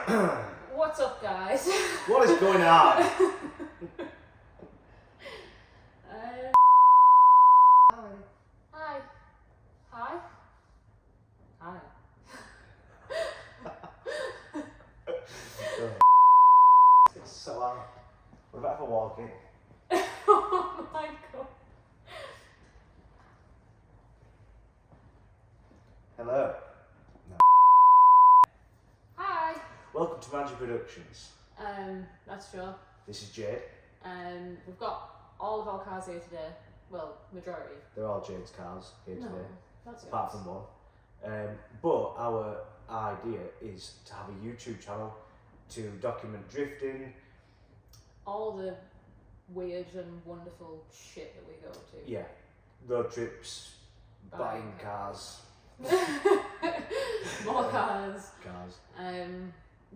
What's up, guys? What is going on? Hi. Hi. Hi. It's so long. We're about to walk in. Oh my god. Hello. No. Hi. Welcome to Magic Productions. That's sure. This is Jade. We've got all of our cars here today. Well, majority. They're all Jade's cars here No, today, that's apart from one. But our idea is to have a YouTube channel to document drifting. all the weird and wonderful shit that we go to. Yeah, road trips, buying cars. More cars. Cars.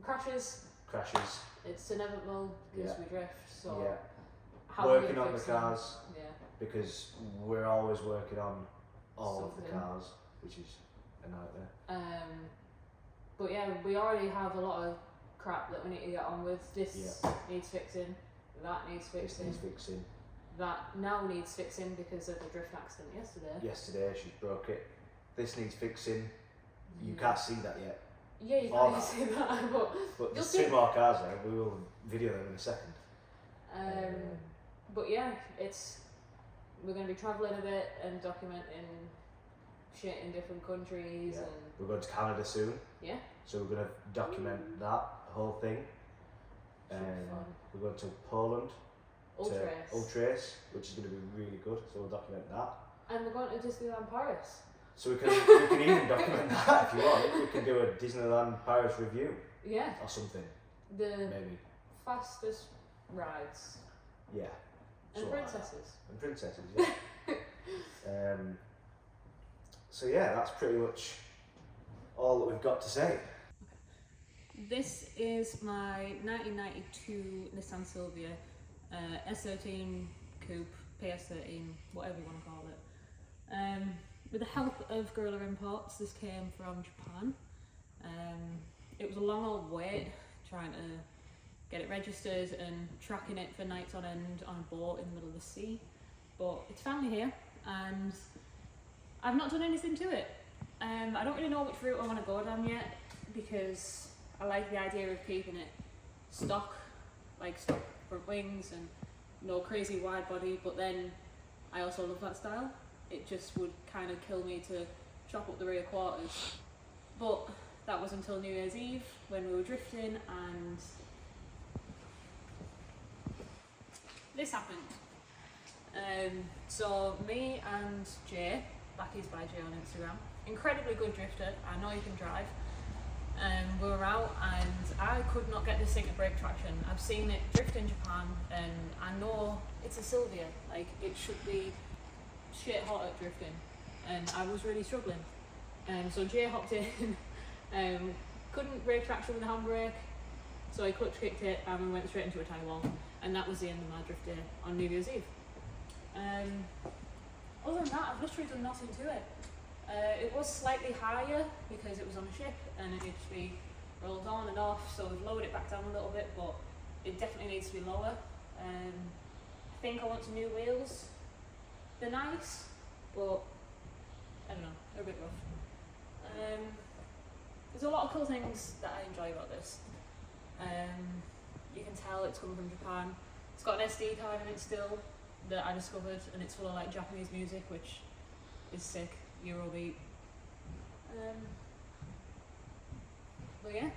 Crashes. Crashes. It's inevitable because we drift. So Yeah. how Working we on the fix them. cars. Yeah. Because we're always working on all of the Something. cars, which is a nightmare. But yeah, we already have a lot of crap that we need to get on with. This needs fixing. That needs This fixing. needs fixing. That now needs fixing because of the drift accident yesterday. Yesterday she broke it. This needs fixing. You can't see that yet. Yeah, you All can't even see that, but But there's see. two more cars there. We will video them in a second. But yeah, we're going to be travelling a bit and documenting shit in different countries Yeah. and We're going to Canada soon. yeah. So we're going to document that whole thing. Should be fun. We're going to Poland. Ultrace. To Ultrace, which is going to be really good. So we'll document that. And we're going to Disneyland Paris. So we can even document that if you want. We can do a Disneyland Paris review Yeah. or something, The maybe. fastest rides. Yeah. And something like that. princesses. And princesses, yeah. So yeah, that's pretty much all that we've got to say. This is my 1992 Nissan Silvia S13 Coupe, PS13, whatever you want to call it. With the help of Guerrilla Imports, this came from Japan. It was a long old wait trying to get it registered and tracking it for nights on end on a boat in the middle of the sea. But it's finally here and I've not done anything to it. I don't really know which route I want to go down yet because I like the idea of keeping it stock, like stock front wings and no crazy wide body, but then I also love that style. It just would kind of kill me to chop up the rear quarters. But that was until New Year's Eve when we were drifting and this happened. So me and Jay, Backy's by Jay on Instagram, incredibly good drifter, I know you can drive. We were out and I could not get this thing to brake traction. I've seen it drift in Japan and I know it's a Silvia, like it should be shit hot at drifting and I was really struggling. So Jay hopped in, couldn't brake traction with the handbrake, so I clutch kicked it and we went straight into a tie wall and that was the end of my drift day on New Year's Eve. Other than that, I've literally done nothing to it. It was slightly higher because it was on a ship and it needed to be rolled on and off, so we've lowered it back down a little bit, but it definitely needs to be lower. I think I want some new wheels. They're nice, but I don't know, they're a bit rough. There's a lot of cool things that I enjoy about this. You can tell it's coming from Japan. It's got an SD card in it still that I discovered, and it's full of like Japanese music, which is sick. Eurobeat. But yeah.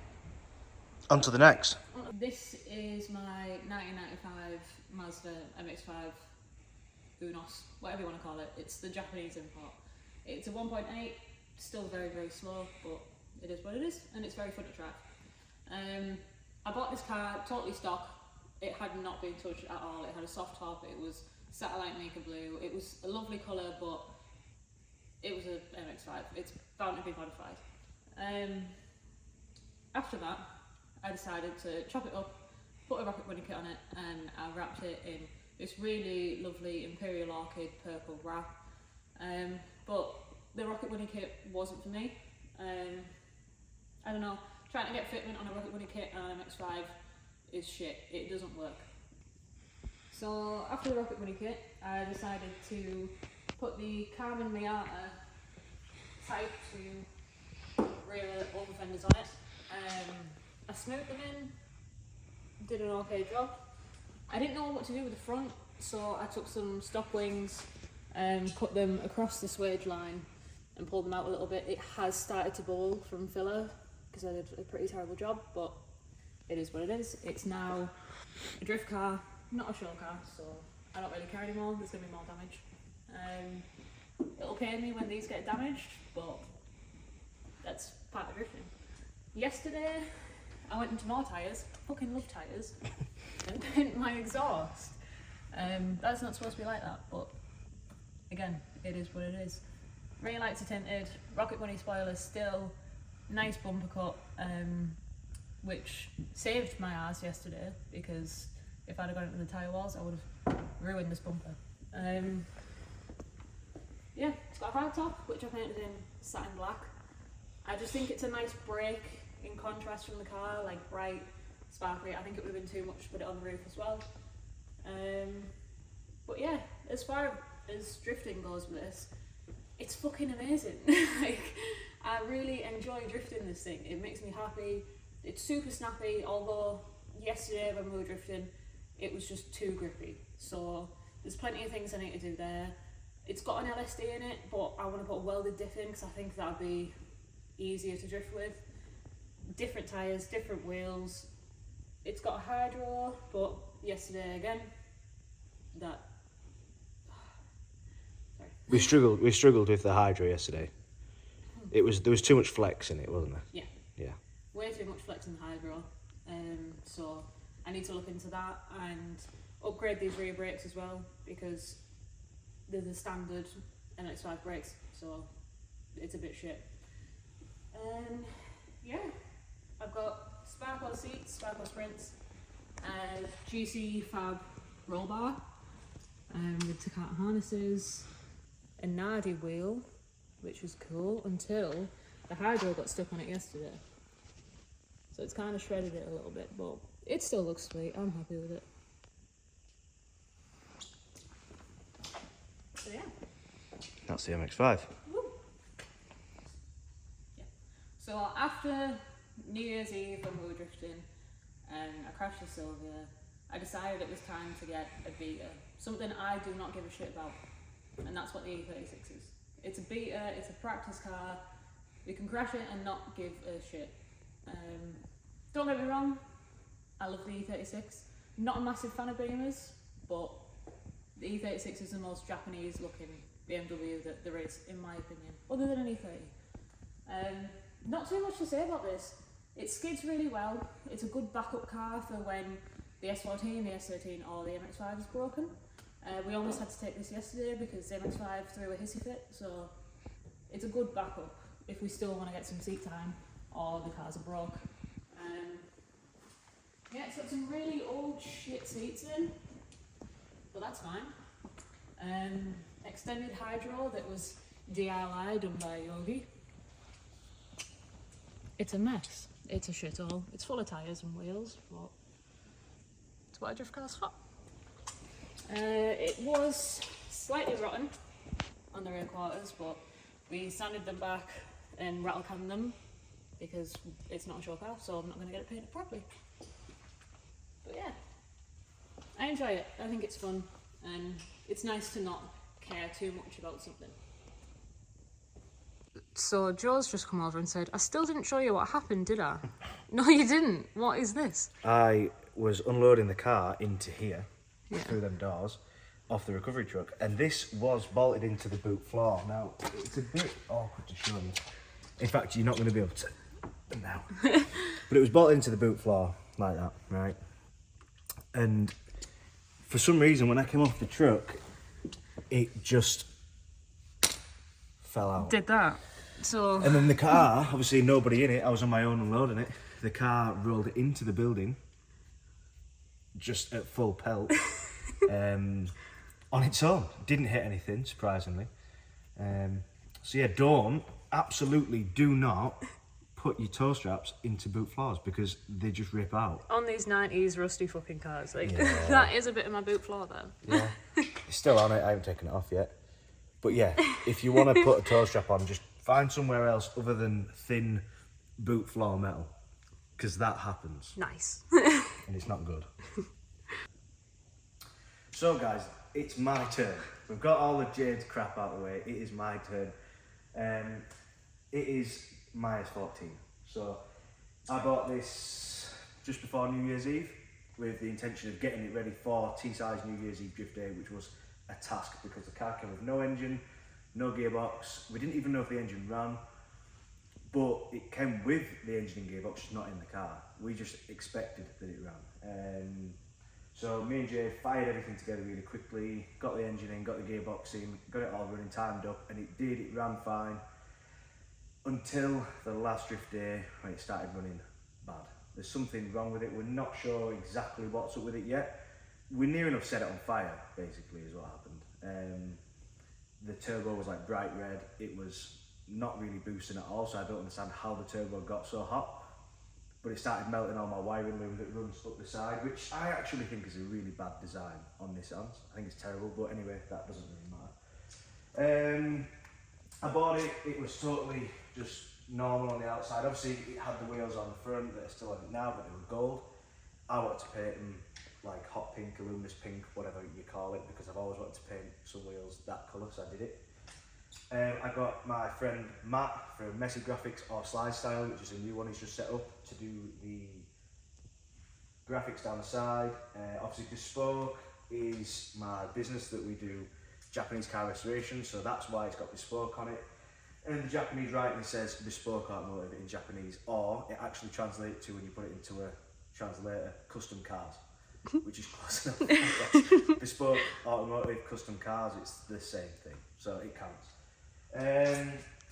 On to the next. This is my 1995 Mazda MX-5 Unos, whatever you want to call it. It's the Japanese import. It's a 1.8, still very, very slow, but it is what it is, and it's very fun to drive. I bought this car totally stock. It had not been touched at all. It had a soft top, it was satellite maker blue. It was a lovely colour, but it was a MX-5. It's bound to be modified. After that, I decided to chop it up, put a rocket bunny kit on it, and I wrapped it in this really lovely Imperial Orchid purple wrap. But the rocket bunny kit wasn't for me. I don't know, trying to get fitment on a Rocket Bunny kit and an MX-5 is shit. It doesn't work. So after the Rocket Bunny kit, I decided to put the Carmen Miata Type 2 rear over fenders on it. I smoothed them in, did an okay job. I didn't know what to do with the front, so I took some stock wings and cut them across the swage line and pulled them out a little bit. It has started to bowl from filler because I did a pretty terrible job, but it is what it is. It's now a drift car, not a show car, so I don't really care anymore. There's going to be more damage. It'll pain me when these get damaged, but that's part of drifting. Yesterday, I went into more tyres, fucking love tyres, and bent my exhaust. That's not supposed to be like that, but again, it is what it is. Rear lights are tinted, Rocket Bunny spoilers still, nice bumper cut, which saved my ass yesterday because if I'd have gone into the tyre walls, I would have ruined this bumper. Yeah, it's got a hard top, which I painted in satin black. I just think it's a nice break in contrast from the car, like bright, sparkly. I think it would have been too much to put it on the roof as well. But yeah, as far as drifting goes with this, it's fucking amazing. Like, I really enjoy drifting this thing. It makes me happy. It's super snappy, although yesterday when we were drifting, it was just too grippy. So there's plenty of things I need to do there. It's got an LSD in it, but I want to put a welded diff in because I think that'd be easier to drift with. Different tyres, different wheels. It's got a hydro, but yesterday again, that... Sorry. We struggled with the hydro yesterday. There was too much flex in it, wasn't there? Yeah. Yeah. Way too much flex in the hydro. So I need to look into that and upgrade these rear brakes as well because they're the standard MX-5 brakes, so it's a bit shit. Yeah, I've got Sparkle seats, Sparkle Sprints, GC Fab roll bar with Takata harnesses, a Nardi wheel, which was cool until the hydro got stuck on it yesterday. So it's kind of shredded it a little bit, but it still looks sweet. I'm happy with it. So yeah. That's the MX-5. Woo. Yeah. So after New Year's Eve when we were drifting and I crashed the Silvia, I decided it was time to get a Beta. Something I do not give a shit about. And that's what the E36 is. It's a Beta, it's a practice car. We can crash it and not give a shit. Don't get me wrong, I love the E36. Not a massive fan of Beamers, but the E36 is the most Japanese looking BMW that there is, in my opinion, other than an E30. Not too much to say about this. It skids really well. It's a good backup car for when the S14, the S13 or the MX-5 is broken. We almost had to take this yesterday because the MX-5 threw a hissy fit, so it's a good backup if we still want to get some seat time or the cars are broke. Yeah, it's got some really old shit seats in, but that's fine. Extended hydro that was DIY done by Yogi. It's a mess. It's a shithole. It's full of tyres and wheels, but it's what a drift car's for. It was slightly rotten on the rear quarters, but we sanded them back and rattle canned them because it's not a show car, so I'm not going to get it painted properly. But yeah, I enjoy it. I think it's fun and it's nice to not care too much about something. So Joe's just come over and said, I still didn't show you what happened, did I? No, you didn't. What is this? I was unloading the car into here, through them doors, off the recovery truck, and this was bolted into the boot floor. Now, it's a bit awkward to show you. In fact, you're not going to be able to now. But it was bolted into the boot floor, like that, right? And for some reason, when I came off the truck, it just fell out. Did that? So. And then the car, obviously nobody in it, I was on my own unloading it. The car rolled into the building, just at full pelt, on its own. Didn't hit anything, surprisingly. So yeah, absolutely do not put your toe straps into boot floors because they just rip out. On these 90s rusty fucking cars, like, Yeah. that is a bit of my boot floor though. Yeah. It's still on it, I haven't taken it off yet. But yeah, if you want to put a toe strap on, just find somewhere else other than thin boot floor metal, because that happens. Nice. And it's not good. So guys, it's my turn. We've got all of Jade's crap out of the way. It is my turn. It is my S14. So I bought this just before New Year's Eve with the intention of getting it ready for T-size New Year's Eve drift day, which was a task because the car came with no engine, no gearbox. We didn't even know if the engine ran, but it came with the engine and gearbox, just not in the car. We just expected that it ran. So me and Jade fired everything together really quickly, got the engine in, got the gearbox in, got it all running, timed up, and it did, it ran fine until the last drift day when it started running bad. There's something wrong with it, we're not sure exactly what's up with it yet. We near enough set it on fire, basically, is what happened. The turbo was like bright red, it was not really boosting at all, so I don't understand how the turbo got so hot. But it started melting on my wiring loom that runs up the side, which I actually think is a really bad design on Nissans. I think it's terrible, but anyway, that doesn't really matter. I bought it, it was totally just normal on the outside. Obviously, it had the wheels on the front that are still on it now, but they were gold. I wanted to paint them like hot pink, luminous pink, whatever you call it, because I've always wanted to paint some wheels that colour, so I did it. I got my friend Matt from Messy Graphics or Slide Style, which is a new one he's just set up to do the graphics down the side. Obviously Bespoke is my business that we do Japanese car restoration, so that's why it's got Bespoke on it. And the Japanese writing says Bespoke Automotive in Japanese, or it actually translates to, when you put it into a translator, custom cars, which is close enough. Bespoke Automotive, custom cars, it's the same thing, so it counts.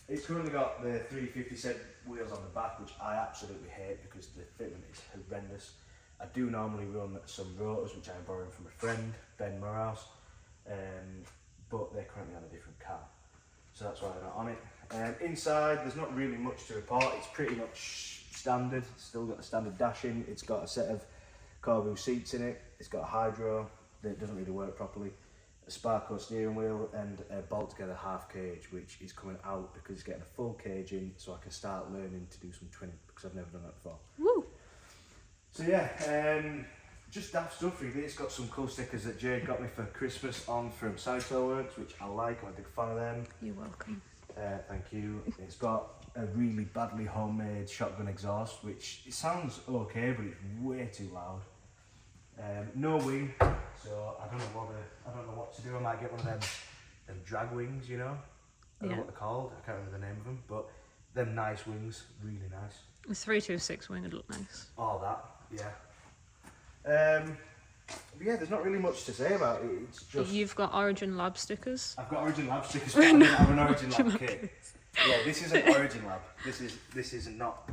It's currently got the 350 wheels on the back, which I absolutely hate because the fitment is horrendous. I do normally run some rotors, which I'm borrowing from a friend, Ben Morehouse, but they're currently on a different car, so that's why they're not on it. Inside, there's not really much to report. It's pretty much standard. It's still got the standard dashing. It's got a set of Corbu seats in it. It's got a hydro that doesn't really work properly, a Sparco steering wheel, and a bolt together half cage, which is coming out because it's getting a full cage in, so I can start learning to do some twinning because I've never done that before. Woo! So yeah, just daft stuff really. It's got some cool stickers that Jade got me for Christmas on from Cyclo Works, which I like. I'm a big fan of them. You're welcome. Thank you. It's got a really badly homemade shotgun exhaust, which it sounds okay, but it's way too loud. No wing, so I don't know what to do. I might get one of them drag wings, you know. I don't know what they're called. I can't remember the name of them, but them nice wings, really nice. The 326 wing would look nice. All that, yeah. But yeah, there's not really much to say about it. It's just You've got Origin Lab stickers. I've got Origin Lab stickers, but I don't have an Origin Lab kit. Yeah, this is an Origin Lab. This is not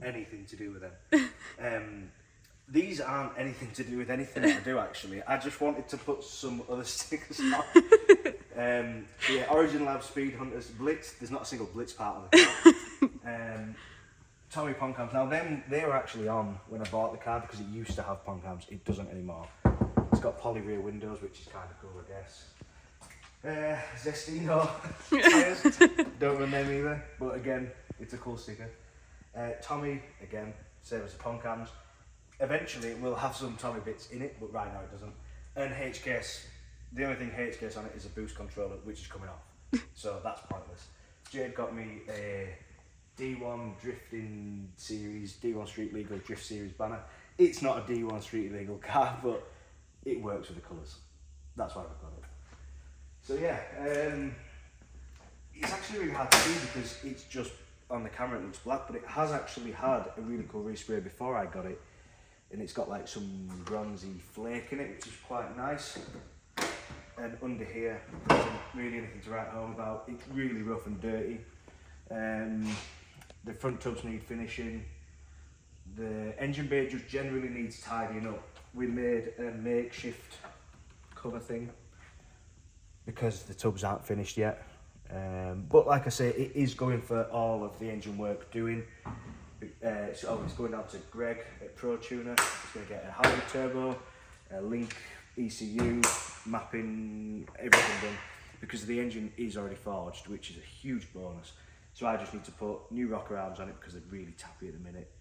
anything to do with them. These aren't anything to do with anything I do actually. I just wanted to put some other stickers on. Yeah, Origin Lab Speed Hunters Blitz. There's not a single Blitz part of the car. Tommy Poncams. Now they were actually on when I bought the car because it used to have Poncams. It doesn't anymore. It's got poly rear windows, which is kind of cool, I guess. Zestino tyres. Don't run them either, but again, it's a cool sticker. Tommy, again, same as the Poncams. Eventually it will have some Tommy bits in it, but right now it doesn't. And HKS, the only thing HKS on it is a boost controller, which is coming off. So that's pointless. Jade got me a D1 Drifting Series, D1 Street Legal Drift Series banner. It's not a D1 Street Legal car, but it works with the colours. That's why we've got it. So yeah, it's actually really hard to see because it's just, on the camera it looks black, but it has actually had a really cool respray before I got it. And it's got like some bronzy flake in it, which is quite nice. And under here, there isn't really anything to write home about. It's really rough and dirty. The front tubs need finishing. The engine bay just generally needs tidying up. We made a makeshift cover thing because the tubs aren't finished yet. But like I say, it is going for all of the engine work doing. It's going down to Greg at Pro Tuner. It's going to get a hybrid turbo, a link ECU, mapping, everything done, because the engine is already forged, which is a huge bonus. So I just need to put new rocker arms on it because they're really tappy at the minute.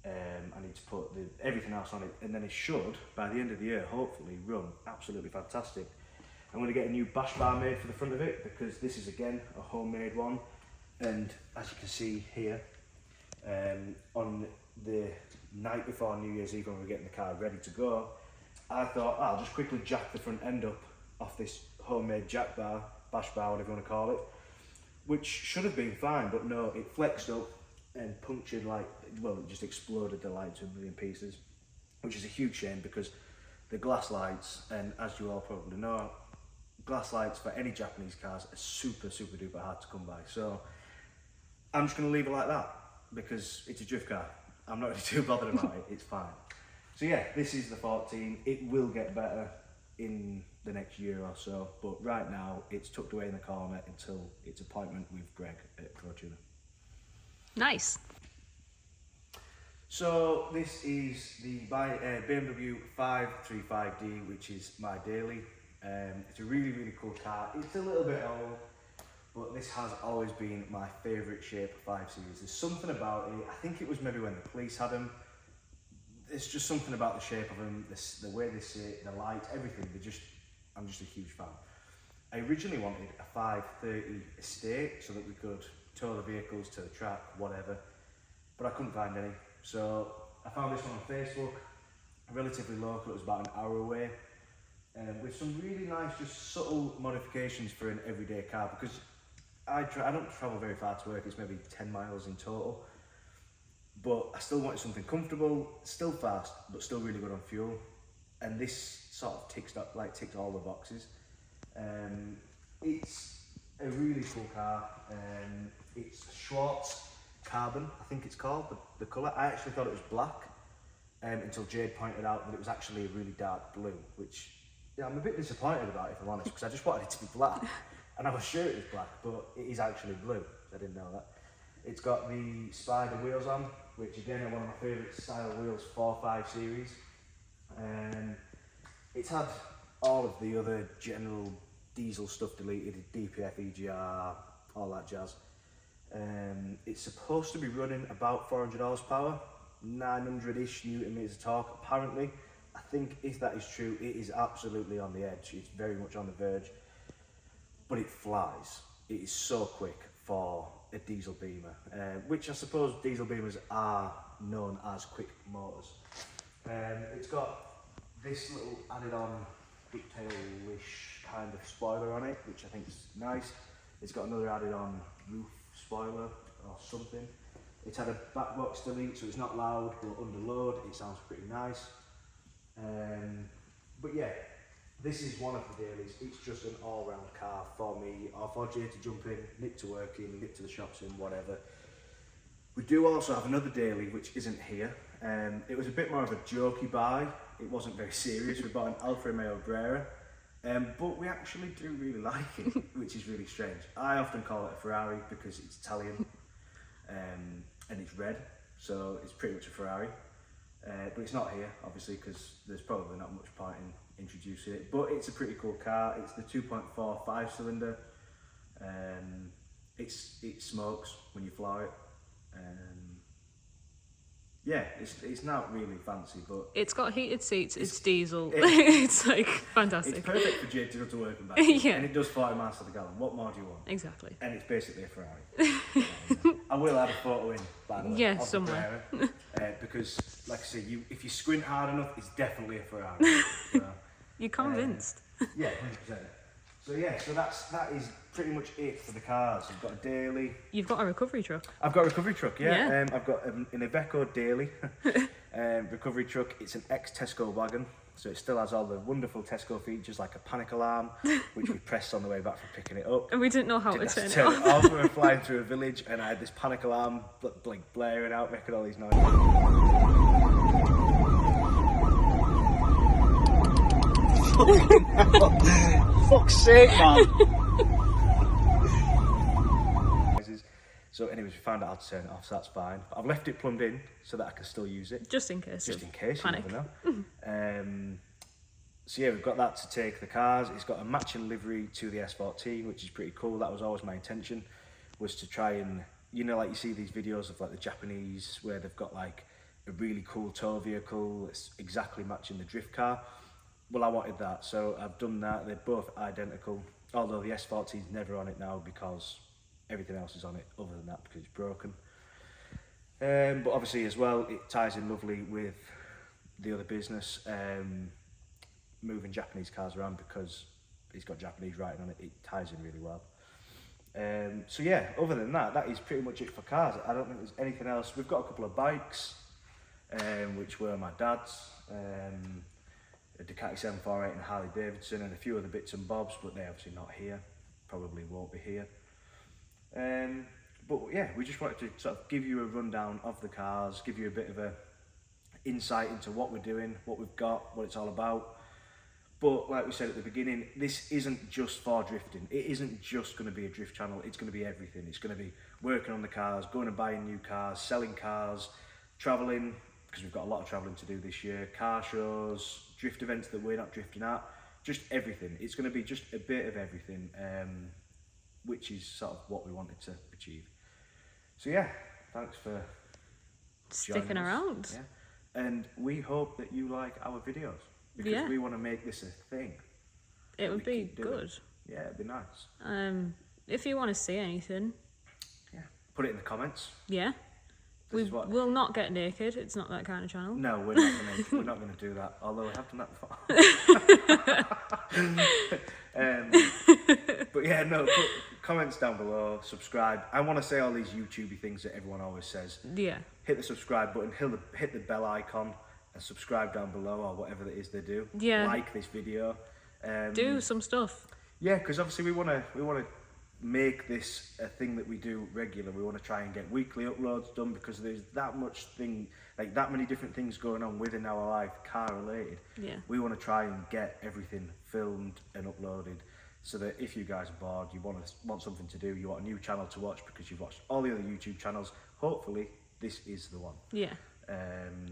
I need to put everything else on it, and then it should, by the end of the year, hopefully run absolutely fantastic. I'm going to get a new bash bar made for the front of it, because this is again a homemade one, and as you can see here, on the night before New Year's Eve when we were getting the car ready to go, I thought I'll just quickly jack the front end up off this homemade jack bar, bash bar, whatever you want to call it, which should have been fine, but no, it flexed up and punctured it just exploded the light to a million pieces, which is a huge shame because the glass lights, and as you all probably know, glass lights for any Japanese cars are super duper hard to come by. So I'm just going to leave it like that because it's a drift car. I'm not really too bothered about it, it's fine. So yeah, this is the 14. It will get better in the next year or so, but right now it's tucked away in the corner until its appointment with Greg at Pro Tuner. Nice. So this is the BMW 535D, which is my daily. It's a really cool car. It's a little bit old, but this has always been my favourite shape 5 Series. There's something about it. I think it was maybe when the police had them. It's just something about the shape of them, the way they sit, the light, everything. I'm just a huge fan. I originally wanted a 530 estate so that we could tow the vehicles to the track, whatever, but I couldn't find any. So I found this one on Facebook, relatively local. It was about an hour away, with some really nice, just subtle modifications for an everyday car, because I don't travel very far to work. It's maybe 10 miles in total, but I still wanted something comfortable, still fast, but still really good on fuel. And this sort of ticks all the boxes. It's a really cool car. It's Schwartz Carbon, I think it's called, the colour. I actually thought it was black until Jade pointed out that it was actually a really dark blue, which I'm a bit disappointed about, if I'm honest, because I just wanted it to be black. And I was sure it was black, but it is actually blue. I didn't know that. It's got the Spider wheels on, which again are one of my favourite style wheels for 5 Series. It's had all of the other general diesel stuff deleted, DPF, EGR, all that jazz. It's supposed to be running about 400 horsepower, 900-ish Newton meters of torque, apparently. I think if that is true, it is absolutely on the edge. It's very much on the verge, but it flies. It is so quick for a diesel Beamer, which I suppose diesel Beamers are known as quick motors. It's got this little added on ducktail-ish kind of spoiler on it, which I think is nice. It's got another added on roof spoiler or something. It's had a back box delete, so it's not loud, but under load it sounds pretty nice. But yeah, this is one of the dailies. It's just an all-round car for me, or for Jay to jump in, nip to work in, nip to the shops in, whatever. We do also have another daily which isn't here. It was a bit more of a jokey buy. It wasn't very serious. We bought an Alfa Romeo Brera, but we actually do really like it, which is really strange. I often call it a Ferrari because it's Italian and it's red, so it's pretty much a Ferrari. But it's not here, obviously, because there's probably not much point in introducing it. But it's a pretty cool car. It's the 2.4 5-cylinder. It smokes when you fly it. Yeah, it's not really fancy, but it's got heated seats. It's diesel. It's like fantastic. It's perfect for Jade to go to work and back. Yeah. And it does 40 miles to the gallon. What more do you want? Exactly. And it's basically a Ferrari. I will add a photo in, by the way, yeah, of somewhere. the Brera, because, like I say, if you squint hard enough, it's definitely a Ferrari. So, You're convinced. Yeah, 100%. So yeah, so that is pretty much it for the cars. You've got a daily. You've got a recovery truck. I've got a recovery truck, yeah. Yeah. I've got an Iveco daily recovery truck. It's an ex-Tesco wagon, so it still has all the wonderful Tesco features like a panic alarm, which we pressed on the way back from picking it up. And we didn't know how to turn it off. off. We were flying through a village, and I had this panic alarm blaring out, making all these noises. Fuck's sake, man. So anyways, we found out how to turn it off, so that's fine. But I've left it plumbed in so that I can still use it. Just in case. Just in case, panic. you never know. So yeah, we've got that to take the cars. It's got a matching livery to the S14, which is pretty cool. That was always my intention, was to try and, you know, like you see these videos of like the Japanese where they've got like a really cool tow vehicle that's exactly matching the drift car. Well, I wanted that, so I've done that. They're both identical, although the S14 is never on it now because everything else is on it other than that because it's broken. But obviously as well, it ties in lovely with the other business, moving Japanese cars around because it's got Japanese writing on it. It ties in really well. So yeah, other than that, that is pretty much it for cars. I don't think there's anything else. We've got a couple of bikes, which were my dad's, a Ducati 748 and a Harley Davidson, and a few other bits and bobs, but they're obviously not here. Probably won't be here. But yeah, we just wanted to sort of give you a rundown of the cars, give you a bit of a insight into what we're doing, what we've got, what it's all about. But like we said at the beginning, this isn't just for drifting. It isn't just going to be a drift channel. It's going to be everything. It's going to be working on the cars, going and buying new cars, selling cars, travelling, because we've got a lot of travelling to do this year, car shows, drift events that we're not drifting at, just everything. It's going to be just a bit of everything, which is sort of what we wanted to achieve. So yeah, thanks for sticking around. Yeah. And we hope that you like our videos, because we want to make this a thing. It would be good. Yeah, it'd be nice. If you want to see anything, put it in the comments. Yeah. We'll not get naked. It's not that kind of channel. No, we're not gonna do that. Although we have done that before. But yeah, no. Put comments down below. Subscribe. I want to say all these YouTubey things that everyone always says. Yeah. Hit the subscribe button. Hit the bell icon and subscribe down below, or whatever it is they do. Yeah. Like this video. Do some stuff. Yeah, because obviously we wanna make this a thing that we do regular. We want to try and get weekly uploads done, because there's that many different things going on within our life, car related. Yeah. We want to try and get everything filmed and uploaded, so that if you guys are bored, you want something to do, you want a new channel to watch because you've watched all the other YouTube channels, hopefully this is the one. Yeah.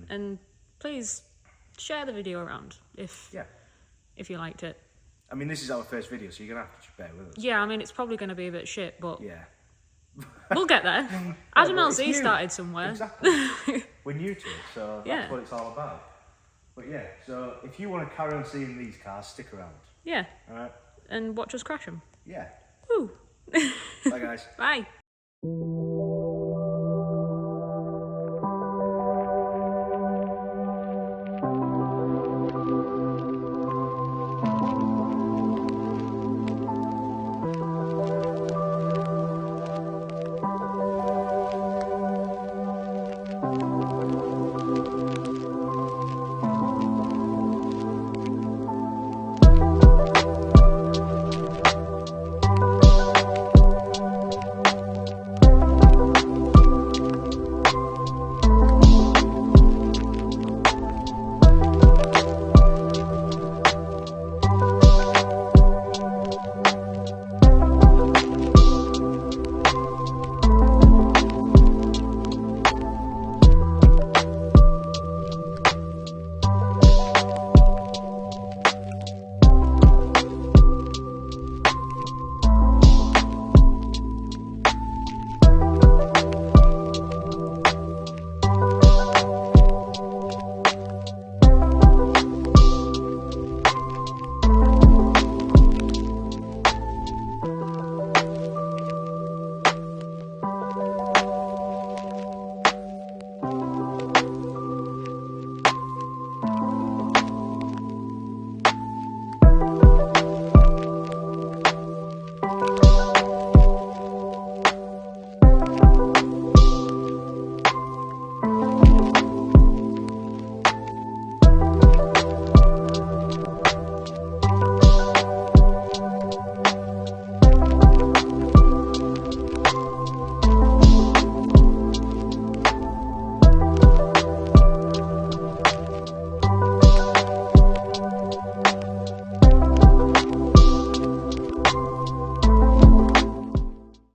And please share the video around if you liked it. I mean, this is our first video, so you're going to have to just bear with us. Yeah, I mean, it's probably going to be a bit shit, but yeah, we'll get there. Adam LZ started somewhere. Exactly. We're new to it, so that's what it's all about. But yeah, so if you want to carry on seeing these cars, stick around. Yeah. All right. And watch us crash them. Yeah. Woo. Bye, guys. Bye.